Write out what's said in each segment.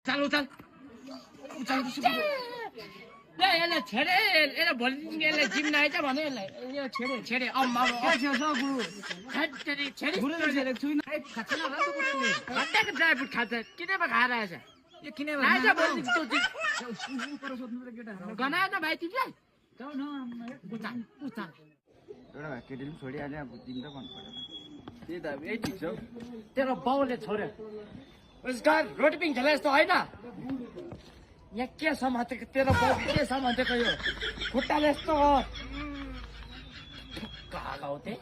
चल उचाल उचाल ले यसलाई छेडे यसलाई भोलिदेखि यसलाई जिम नआइज भने यसलाई यो छेडे छेडे अम्मा ड्राई फ्रुट खान्छ किनेमा खाएर आएछ यो किनेमा आएछ गनाएछ भाइ तिमीलाई उचाल उचाल एउटा भाइ केटीले छोडिहाल्यो अब तिमी त मन परेन त्यही त यही ठिक छ तेरो बाउले छोड्यो उसका रोटी पिङ खेला जस्तो होइन यहाँ के समातेको तेरो बाउ के समातेको यो खुट्टाले यस्तो कहाँ हो त्यही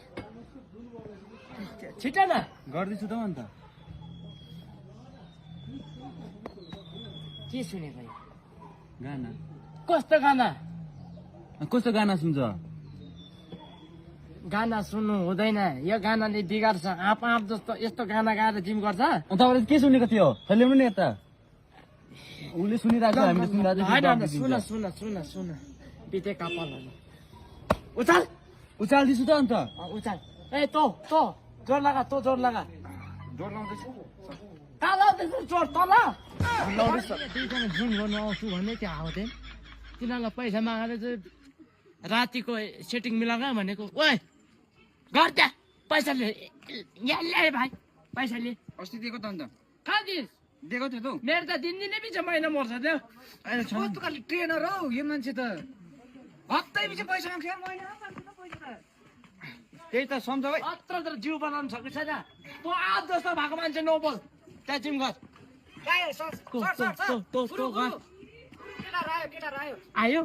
छिटो न गर्दैछु त अन्त के सुनेको यो गाना कस्तो गाना कस्तो गाना सुन्छ गाना सुन्नु हुँदैन यो गानाले बिगार्छ आँप आँप जस्तो यस्तो गाना गाएर जिम गर्छ तपाईँले के सुनेको थियो ल्याउनु नि यता उसले सुनिरहेको छ हामीले सुनिरहेको सुन सुन सुन सुन बिते कपाल उचाल उचाल्दैछु त अन्त उचाल ए तो जोर लगा तो जोर लगा जोर लाउँदैछु कहाँ लाउँदैछु जोर तल दुईजना जुन गर्नु आउँछु भन्दै त्यो आउँदैन तिनीहरूलाई पैसा मागेर चाहिँ रातिको सेटिङ मिलाएर भनेको ओए गर त्यहाँ पैसा ले यहाँ ल्याए भाइ पैसा ले अस्ति दिएको त अन्त कहाँ दिस दिएको थियो त मेरो त दिनदिनै पछि महिना मर्छ त्यो कस्तो खाले ट्रेनर हौ यो मान्छे त हप्तै पछि पैसा माग्छ त्यही त सम्झ है अत्र त जिउ बनाउनु सक्छ छैन तँ आज जस्तो भएको मान्छे नबोल त्यहाँ जिम गर आयो